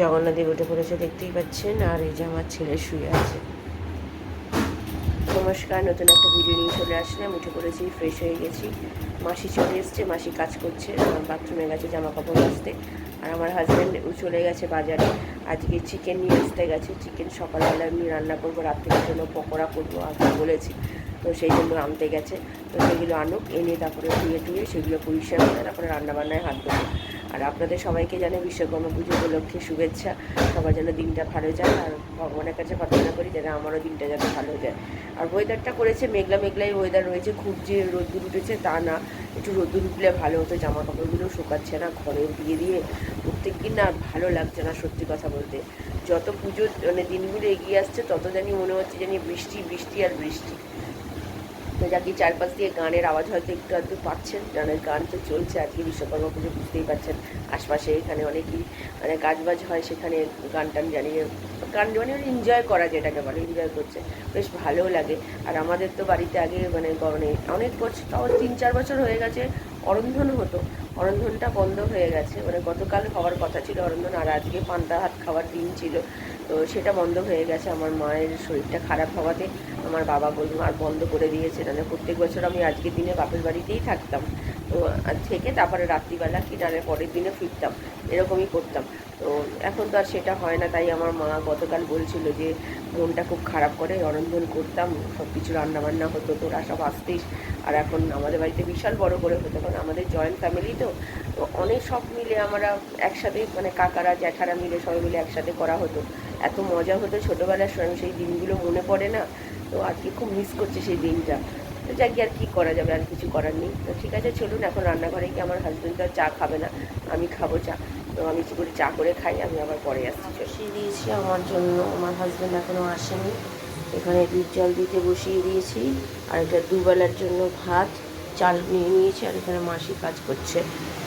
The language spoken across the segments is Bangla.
জগন্নাথদেব উঠে পড়েছে দেখতেই পাচ্ছেন, আর এই যে আমার ছেলে শুয়ে আছে। নমস্কার, নতুন একটা ভিডিও নিয়ে চলে আসলাম। উঠে পড়েছি, ফ্রেশ হয়ে গেছি। মাসি চলে এসছে, মাসি কাজ করছে, বাথরুমে গেছে জামা কাপড় কাচতে। আর আমার হাজব্যান্ড চলে গেছে বাজারে, আজকে চিকেন নিয়ে আসতে গেছে। চিকেন সকালবেলা আমি রান্না করবো, রাত্রির জন্য পকোড়া করবো আগে বলেছি, তো সেই জন্য আনতে গেছে। তো সেগুলো আনুক, এনে তারপরে ধুয়ে টুয়ে সেগুলো পরিষ্কার করে তারপরে রান্নাবান্নায় হাত দেবো। আর আপনাদের সবাইকে জানে বিশ্বকর্মা পুজো উপলক্ষে শুভেচ্ছা। সবার যেন দিনটা ভালো যায়, আর ভগবানের কাছে প্রার্থনা করি যেন আমারও দিনটা যাতে ভালো যায়। আর ওয়েদারটা করেছে মেঘলা মেঘলাই ওয়েদার রয়েছে, খুব যে রোদ্দুর উঠেছে তা না, একটু রোদ্দুর উঠলে ভালো হতো। জামা কাপড়গুলো শুকাচ্ছে না, ঘরে দিয়ে দিয়ে প্রত্যেক দিন না ভালো লাগছে না সত্যি কথা বলতে। যত পুজোর মানে দিনগুলো এগিয়ে আসছে তত জানি মনে হচ্ছে জানি বৃষ্টি বৃষ্টি আর বৃষ্টি। তো যাকে চারপাশ দিয়ে গানের আওয়াজ হয়তো একটু আধটু পাচ্ছেন, গানের গান তো চলছে আজকে বিশ্বকর্মা পুজো, বুঝতেই পারছেন। আশপাশে এখানে অনেকই মানে কাজবাজ হয়, সেখানে গান টান জানিয়ে গান মানে এনজয় করা, যেটাকে বলে এনজয় করছে, বেশ ভালোও লাগে। আর আমাদের তো বাড়িতে আগে মানে অনেক বছর, তাও 3-4 বছর হয়ে গেছে অরন্ধন হতো। অরন্ধনটা বন্ধ হয়ে গেছে, মানে গতকাল হওয়ার কথা ছিল অরন্ধন, আর আজকে পান্তা ভাত খাওয়ার দিন ছিল, তো সেটা বন্ধ হয়ে গেছে। আমার মায়ের শরীরটা খারাপ হওয়াতে আমার বাবা আর বন্ধ করে দিয়েছে। নাহলে প্রত্যেক বছর আমি আজকের দিনে বাপের বাড়িতেই থাকতাম, তো থেকে তারপরে রাত্রিবেলা কি নাহলে পরের দিনে ফিরতাম, এরকমই করতাম। তো এখন তো আর সেটা হয় না, তাই আমার মা গতকাল বলছিল যে মনটা খুব খারাপ করে, অরন্ধন করতাম, সব কিছু রান্নাবান্না হতো, তোরা সব আসতিস। আর এখন আমাদের বাড়িতে বিশাল বড় করে হতো, কারণ আমাদের জয়েন্ট ফ্যামিলি, তো অনেক সব মিলে আমরা একসাথে মানে কাকারা জ্যাঠারা মিলে সবাই মিলে একসাথে করা হতো। এত মজা হতো ছোটোবেলার সময়, সেই দিনগুলো মনে পড়ে না, তো আজকে খুব মিস করছে সেই দিনটা। তো যাকে আর কী করা যাবে, আর কিছু করার নেই। তো ঠিক আছে, চলুন এখন রান্নাঘরে গিয়ে, আমার হাজব্যান্ড তো আর চা খাবে না, আমি খাবো চা, তো আমি কি করে চা করে খাই, আমি আবার পরে আসছি। বসিয়ে দিয়েছি আমার জন্য, আমার হাজব্যান্ড এখনও আসেনি। এখানে দুধ জল দিতে বসিয়ে দিয়েছি, আর এটা দুবেলার জন্য ভাত চাল নিয়ে নিয়েছি, আর এখানে মাসি কাজ করছে।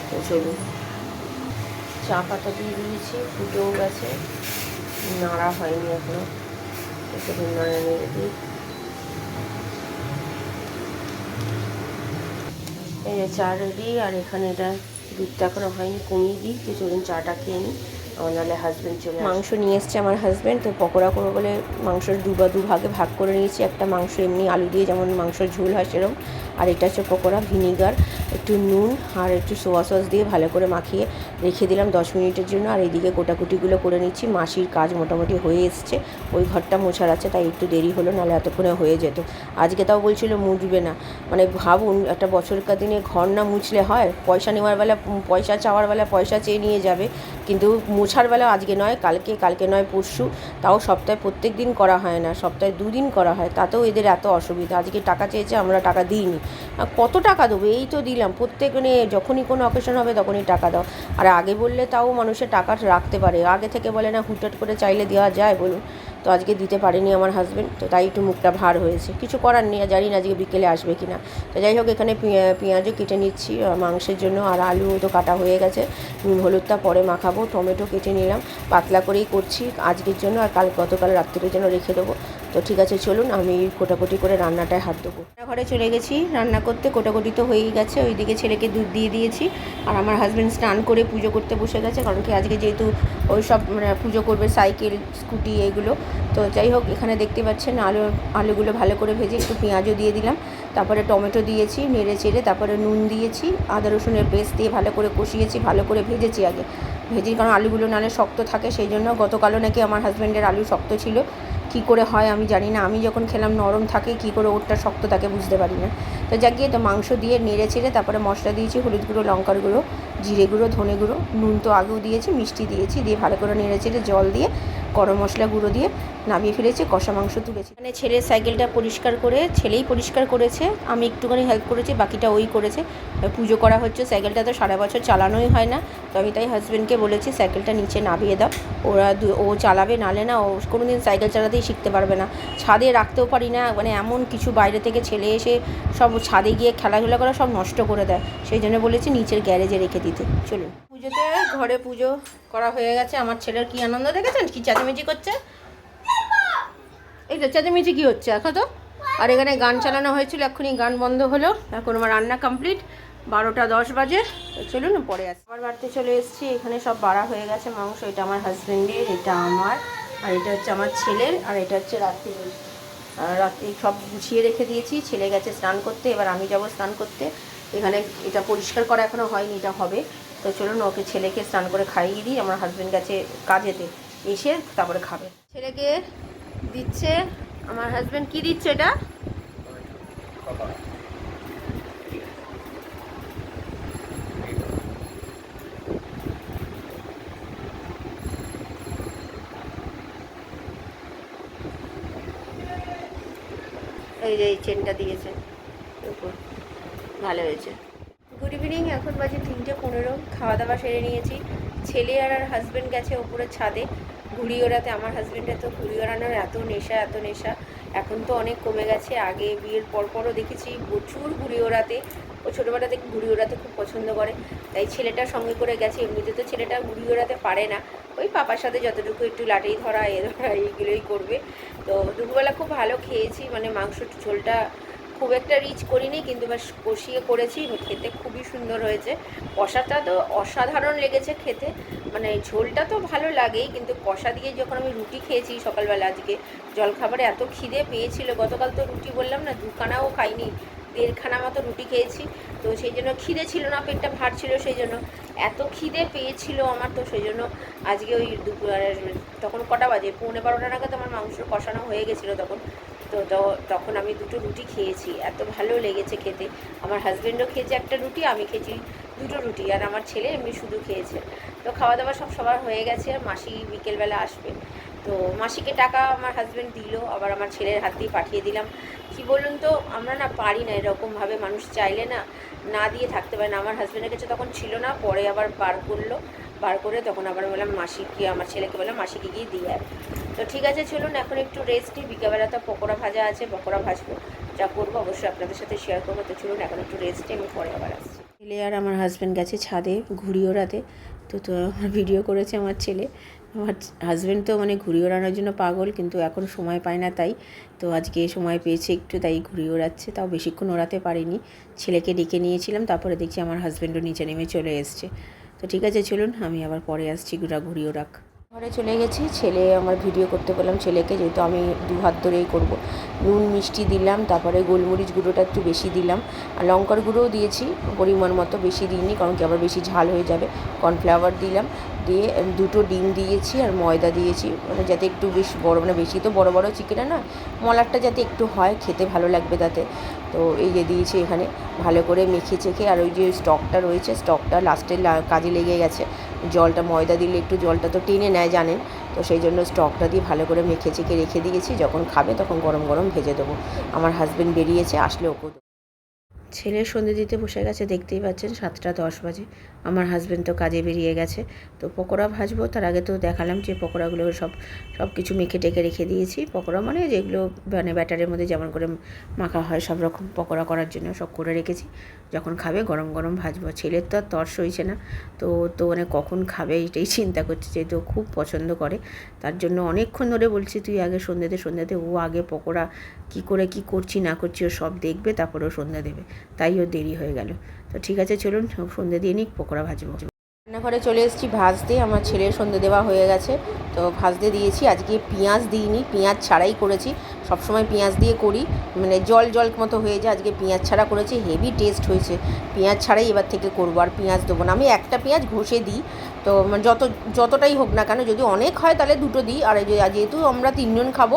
তো চলুন, চা পাতা দিয়ে দিয়েছি, ফুটেও গেছে, নাড়া হয়নি এখনো, একটু নাড়া নেড়ে দিই। এই যে চা রেডি, আর এখানে এটা দুধটা এখনো হয়নি, কমিয়ে দিই। তো চলুন চাটা খেয়ে নিই, নাহলে হাজব্যান্ড চলে মাংস নিয়ে এসছে আমার হাজব্যান্ড, তো পকোড়া করবো বলে মাংসের দুভাগে ভাগ করে নিয়েছি। একটা মাংস এমনি আলু দিয়ে যেমন মাংসের ঝোল হয় সেরকম, আর এটা হচ্ছে পকোড়া, ভিনিগার, একটু নুন আর একটু সোয়া সস দিয়ে ভালো করে মাখিয়ে রেখে দিলাম 10 মিনিটের জন্য। আর এইদিকে কোটাকুটিগুলো করে নিচ্ছি। মাসির কাজ মোটামুটি হয়ে এসছে, ওই ঘরটা মোছার আছে, তাই একটু দেরি হলো, নাহলে এতক্ষণে হয়ে যেত। আজকে তাও বলছিল মুছবে না, মানে ভাবুন একটা বছরকার দিনে ঘর না মুছলে হয়? পয়সা নেওয়ার বেলা পয়সা চাওয়ার বেলা পয়সা চেয়ে নিয়ে যাবে, কিন্তু মোছার বেলা আজকে নয় কালকে, কালকে নয় পরশু, তাও সপ্তাহে প্রত্যেক দিন করা হয় না, সপ্তাহে 2 দিন করা হয়, তাতেও এদের এত অসুবিধা। আজকে টাকা চেয়েছে, আমরা টাকা দিইনি। কত টাকা দেবো, এই তো দিলাম, প্রত্যেক যখনই কোনো অকেশন হবে তখনই টাকা দাও। আর আগে বললে তাও মানুষের টাকা রাখতে পারে, আগে থেকে বলে না, হুটহাট করে চাইলে দেওয়া যায় বলুন? তো আজকে দিতে পারেনি আমার হাজব্যান্ড, তো তাই একটু মুখটা ভার হয়েছে, কিছু করার নেই, জানি না আজকে বিকেলে আসবে কি না। তো যাই হোক, এখানে পেঁয়াজও কেটে নিচ্ছি মাংসের জন্য, আর আলু তো কাটা হয়ে গেছে, নুন হলুদটা পরে মাখাবো। টমেটো কেটে নিলাম, পাতলা করেই করছি আজকের জন্য, আর গতকাল রাত্রের জন্য রেখে দেবো। তো ঠিক আছে, চলুন আমি কোটাকুটি করে রান্নাটায় হাত দেবো। রান্নাঘরে চলে গেছি রান্না করতে, কোটাকুটি তো হয়েই গেছে, ওইদিকে ছেলেকে দুধ দিয়ে দিয়েছি, আর আমার হাজব্যান্ড স্নান করে পুজো করতে বসে গেছে, কারণ কি আজকে যেহেতু ওই সব মানে পুজো করবে, সাইকেল স্কুটি এগুলো। তো যাই হোক, এখানে দেখতে পাচ্ছেন আলুগুলো ভালো করে ভেজে একটু পেঁয়াজও দিয়ে দিলাম, তারপরে টমেটো দিয়েছি, নেড়ে চেড়ে তারপরে নুন দিয়েছি, আদা রসুনের পেস্ট দিয়ে ভালো করে কষিয়েছি, ভালো করে ভেজেছি আগে ভেজে, কারণ আলুগুলো নাহলে শক্ত থাকে, সেই জন্য। গতকালও নাকি আমার হাজব্যান্ডের আলু শক্ত ছিল, কী করে হয় আমি জানি না, আমি যখন খেলাম নরম থাকে, কী করে ওরটা শক্ত থাকে বুঝতে পারি না। তো যা গিয়ে তো মাংস দিয়ে নেড়ে চেড়ে তারপরে মশলা দিয়েছি, হলুদ গুঁড়ো, লঙ্কার গুঁড়ো, জিরে গুঁড়ো, ধনে গুঁড়ো, নুন তো আগেও দিয়েছি, মিষ্টি দিয়েছি, দিয়ে ভালো করে নেড়ে চেড়ে জল দিয়ে গরম মশলা গুঁড়ো দিয়ে নামিয়ে ফেলেছি, কষা মাংস তুলেছি। মানে ছেলের সাইকেলটা পরিষ্কার করে ছেলেই পরিষ্কার করেছে, আমি একটুখানি হেল্প করেছি, বাকিটা ওই করেছে। পুজো করা হচ্ছে, সাইকেলটা তো সারা বছর চালানোই হয় না, তো আমি তাই হাজব্যান্ডকে বলেছি সাইকেলটা নিচে নামিয়ে দাও, ও চালাবে, নালে না ও কোনো দিন সাইকেল চালাতেই শিখতে পারবে না। ছাদে রাখতেও পারি না, মানে এমন কিছু বাইরে থেকে ছেলে এসে সব ছাদে গিয়ে খেলাধুলা করা সব নষ্ট করে দেয়, সেই জন্য বলেছি নিচের গ্যারেজে রেখে দিতে। চলুন, পুজোতে ঘরে পুজো করা হয়ে গেছে। আমার ছেলের কি আনন্দ দেখেছেন, কি চেঁচামেচি করছে, এই তো চেঁচামেচি কী হচ্ছে এখন তো। আর এখানে গান চালানো হয়েছিল, এক্ষুনি গান বন্ধ হলো। এখন আমার রান্না কমপ্লিট, 12:10 বাজে। তো চলুন পরে আসি। আমার বাড়িতে চলে এসেছি, এখানে সব বাড়া হয়ে গেছে মাংস। এটা আমার হাজব্যান্ডের, এটা আমার, আর এটা হচ্ছে আমার ছেলের, আর এটা হচ্ছে রাত্রির। রাত্রি সব গুছিয়ে রেখে দিয়েছি। ছেলে গেছে স্নান করতে, এবার আমি যাব স্নান করতে। এখানে এটা পরিষ্কার করা এখনও হয়নি, এটা হবে। তো চলুন ওকে ছেলেকে স্নান করে খাইয়ে দিই। আমার হাজব্যান্ড গেছে কাজেতে, এসে তারপরে খাবে। ছেলেকে দিচ্ছে আমার হাজব্যান্ড। কি দিচ্ছে এটা? এই যে এই চেনটা দিয়েছে, ভালো হয়েছে। গুড ইভিনিং, এখন বাজে 3:15। খাওয়া দাওয়া সেরে নিয়েছি। ছেলে আর হাজব্যান্ড গেছে ওপরের ছাদে ঘুড়ি ওড়াতে। আমার হাজব্যান্ডের তো ঘুড়ি ওড়ানোর এত নেশা। এখন তো অনেক কমে গেছে, আগে বিয়ের পরও দেখেছি প্রচুর ঘুড়ি ওড়াতে। ও ছোটোবেলা থেকে ঘুড়ি ওড়াতে খুব পছন্দ করে, তাই ছেলেটার সঙ্গে করে গেছে। এমনিতে তো ছেলেটা ঘুড়ি ওড়াতে পারে না, ওই পাপার সাথে যতটুকু একটু লাঠি ধরা ধরা এইগুলোই করবে। তো দুপুরবেলা খুব ভালো খেয়েছি, মানে মাংসর ঝোলটা খুব একটা রিচ করিনি, কিন্তু বেশ কষিয়ে করেছি, খেতে খুবই সুন্দর হয়েছে। কষাটা তো অসাধারণ লেগেছে খেতে, মানে ঝোলটা তো ভালো লাগেই, কিন্তু কষা দিয়ে যখন আমি রুটি খেয়েছি সকালবেলা, আজকে জলখাবারে এত খিদে পেয়েছিল। গতকাল তো রুটি বললাম না, 2খানাও খাইনি, 1.5খানা মতো রুটি খেয়েছি। তো সেই জন্য খিদে ছিল না, পেটটা ভার ছিল, সেই জন্য এত খিদে পেয়েছিল আমার। তো সেই জন্য আজকে ওই তখন কটা বাজে, 11:15 নাগাদ আমার মাংস কষানো হয়ে গেছিলো তখন। তো তখন আমি 2টো রুটি খেয়েছি, এত ভালো লেগেছে খেতে। আমার হাজব্যান্ডও খেয়েছে 1টা রুটি, আমি খেয়েছি 2টো রুটি, আর আমার ছেলে এমনি শুধু খেয়েছে। তো খাওয়া দাওয়া সবার হয়ে গেছে, আর মাসি বিকেলবেলা আসবে। তো মাসিকে টাকা আমার হাজব্যান্ড দিল, আবার আমার ছেলের হাত দিয়ে পাঠিয়ে দিলাম। কি বলুন তো, আমরা না পারি না এরকমভাবে, মানুষ চাইলে না দিয়ে থাকতে পারে না। আমার হাজব্যান্ডের কাছে তখন ছিল না, পরে আবার বার করে তখন আবার বললাম মাসিকে, আমার ছেলেকে বললাম মাসিকে গিয়ে দিয়ে আয়। তো ঠিক আছে, চলুন এখন একটু রেস্ট নিই। বিকেলবেলা তো পকোড়া ভাজা আছে, পকোড়া ভাজবো, যা করবো অবশ্যই আপনাদের সাথে শেয়ার করবো। তো চলুন এখন একটু রেস্ট নিই, আমি পরে আবার আসছি। ছেলে আর আমার হাজব্যান্ড গেছে ছাদে ঘুড়ি ওড়াতে। তো আমার ভিডিও করেছে আমার ছেলে। আমার হাজব্যান্ড তো মানে ঘুড়ি ওড়ানোর জন্য পাগল, কিন্তু এখন সময় পায় না, তাই তো আজকে সময় পেয়েছে একটু, তাই ঘুড়ি ওড়াচ্ছে। তাও বেশিক্ষণ ওড়াতে পারিনি, ছেলেকে ডেকে নিয়েছিলাম, তারপরে দেখছি আমার হাজব্যান্ডও নিচে নেমে চলে এসছে। তো ঠিক আছে, চলুন আমি আবার পরে আসছি। ঘুড়ি ওড়াক ঘরে চলে গেছি। ছেলে আমার ভিডিও করতে বললাম ছেলেকে, যেহেতু আমি 2 হাত ধরেই করব। নুন মিষ্টি দিলাম, তারপরে গোলমরিচ গুঁড়োটা একটু বেশি দিলাম, আর লঙ্কার গুঁড়োও দিয়েছি পরিমাণ মতো, বেশি দিইনি কারণ কি আবার বেশি ঝাল হয়ে যাবে। কর্নফ্লাওয়ার দিলাম, দিয়ে 2টো ডিম দিয়েছি, আর ময়দা দিয়েছি, মানে যাতে একটু বেশ বড়, মানে বেশি তো বড় চিকেনে না, মলারটা যাতে একটু হয়, খেতে ভালো লাগবে তাতে। তো এই যে দিয়েছি এখানে, ভালো করে মেখে চেখে। আর ওই যে স্টকটা রয়েছে, স্টকটা লাস্টে কাজে লেগে গেছে। জলটা, ময়দা দিলে একটু জলটা তো টেনে নেয় জানেন, তো সেই জন্য স্টকটা দিয়ে ভালো করে মেখে চেখে রেখে দিয়েছি। যখন খাবে তখন গরম গরম ভেজে দেবো। আমার হাজব্যান্ড বেরিয়েছে, আসলে ওকেও দেবো। ছেলের সন্ধে দিতে বসে গেছে, দেখতেই পাচ্ছেন 7:10 বাজে। আমার হাজব্যান্ড তো কাজে বেরিয়ে গেছে। তো পকোড়া ভাজবো, তার আগে তো দেখালাম যে পকোড়াগুলো সব কিছু মেখে টেকে রেখে দিয়েছি। পকোড়া মানে যেগুলো মানে ব্যাটারের মধ্যে যেমন করে মাখা হয়, সব রকম পকোড়া করার জন্য সব করে রেখেছি। যখন খাবে গরম গরম ভাজবো। ছেলের তো আর তর্স হয়েছে না, তো মানে কখন খাবে এটাই চিন্তা করছে, যেহেতু খুব পছন্দ করে। তার জন্য অনেকক্ষণ ধরে বলছি তুই আগে সন্ধ্যেতে, ও আগে পকোড়া কী করে কী করছি না করছি ও সব দেখবে, তারপরে ও সন্ধ্যা দেবে, তাই ও দেরি হয়ে গেল। তো ঠিক আছে, চলুন সন্ধ্যে দিয়ে নিক, পকোড়া ভাজবো। রান্নাঘরে চলে এসেছি ভাজতে। আমার ছেলের সন্ধ্যে দেওয়া হয়ে গেছে, তো ভাজতে দিয়েছি। আজকে পেঁয়াজ দিইনি, পেঁয়াজ ছাড়াই করেছি। সবসময় পেঁয়াজ দিয়ে করি, মানে জল মতো হয়ে যায়, আজকে পেঁয়াজ ছাড়া করেছি, হেভি টেস্ট হয়েছে। পেঁয়াজ ছাড়াই এবার থেকে করবো, আর পেঁয়াজ দেবো না। আমি একটা পেঁয়াজ ঘষে দিই, তো যতটাই হোক না কেন, যদি অনেক হয় তাহলে 2টো দিই, আর যেহেতু আমরা 3 জন খাবো,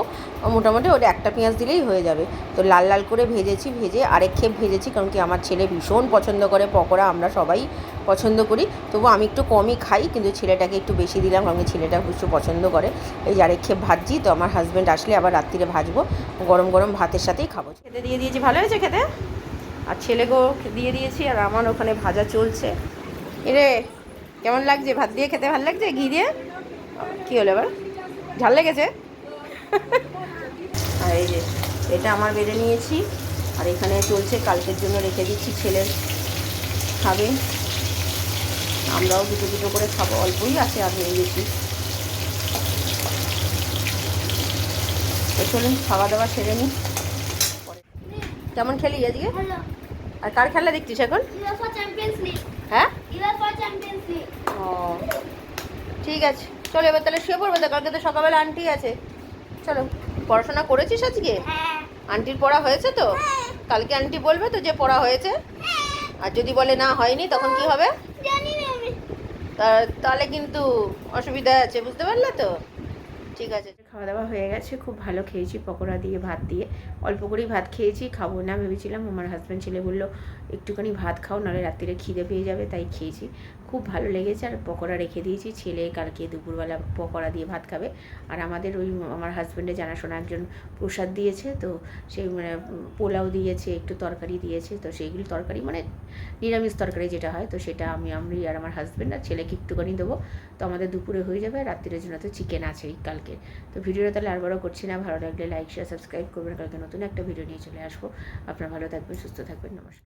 মোটামুটি ওটা একটা পেঁয়াজ দিলেই হয়ে যাবে। তো লাল করে ভেজে আরেক খেপ ভেজেছি, কারণ কি আমার ছেলে ভীষণ পছন্দ করে পকোড়া, আমরা সবাই পছন্দ করি। তবু আমি একটু কমই খাই, কিন্তু ছেলেটাকে একটু বেশি দিলাম, কারণ ছেলেটা কিছু পছন্দ করে। এই যে আরেক খেপ ভাজছি, তো আমার হাজব্যান্ড আসলে আবার রাত্রিরে ভাজবো, গরম ভাতের সাথেই খাবো। খেতে দিয়ে দিয়েছি, ভালো হয়েছে খেতে, আর ছেলেকেও দিয়ে দিয়েছি, আর আমার ওখানে ভাজা চলছে। এরে কেমন লাগছে? ভাত দিয়ে খেতে ভালো লাগছে? ঘি দিয়ে কী হলো এবার? ঝাল লেগেছে? আর এই যে এটা আমার বেড়ে নিয়েছি, আর এখানে চলছে, কালকের জন্য রেখে দিচ্ছি, ছেলের খাবে, আমরাও 2টো করে খাবো, অল্পই আছে, আর নিয়ে গেছি। তো চলুন খাওয়া দাওয়া সেরে নিই। কেমন খেলি আজকে? আর কার খেলা দেখছিস এখন? UEFA champions league. হ্যাঁ UEFA চ্যাম্পিয়ন্স লিগ। ও ঠিক আছে, চলো এবার তাহলে শুয়ে পড়বো তো, কালকে তো সকালবেলা আন্টি আছে। চলো, পড়াশোনা করেছিস আজকে? হ্যাঁ। আন্টির পড়া হয়েছে তো? কালকে আন্টি বলবে তো যে পড়া হয়েছে? আর যদি বলে না হয়নি তখন কি হবে? জানি না আমি। তাহলে কিন্তু অসুবিধা আছে, বুঝতে পারলে তো? ঠিক আছে, খাওয়া দাওয়া হয়ে গেছে, খুব ভালো খেয়েছি, পকোড়া দিয়ে ভাত দিয়ে। অল্প করেই ভাত খেয়েছি, খাবো না ভেবেছিলাম, আমার হাজব্যান্ড ছেলে বললো একটুখানি ভাত খাও, নাহলে রাত্রিরে খিদে পেয়ে যাবে, তাই খেয়েছি। খুব ভালো লেগেছে। আর পকোড়া রেখে দিয়েছি, ছেলে কালকে দুপুরবেলা পকোড়া দিয়ে ভাত খাবে। আর আমাদের ওই আমার হাজব্যান্ডের জানাশোনা একজন প্রসাদ দিয়েছে, তো সেই মানে পোলাও দিয়েছে, একটু তরকারি দিয়েছে, তো সেইগুলি তরকারি মানে নিরামিষ তরকারি যেটা হয়, তো সেটা আমি আর আমার হাজব্যান্ড আর ছেলেকে একটুখানি দেবো। তো আমাদের দুপুরে হয়ে যাবে, রাত্রিরের জন্য তো চিকেন আছেই কালকে। তো ভিডিওটা তাহলে আর বড় করছি না, ভালো লাগলে লাইক শেয়ার সাবস্ক্রাইব করবেন, কালকে নতুন একটা ভিডিও নিয়ে চলে আসবো। আপনারা ভালো থাকবেন, সুস্থ থাকবেন, নমস্কার।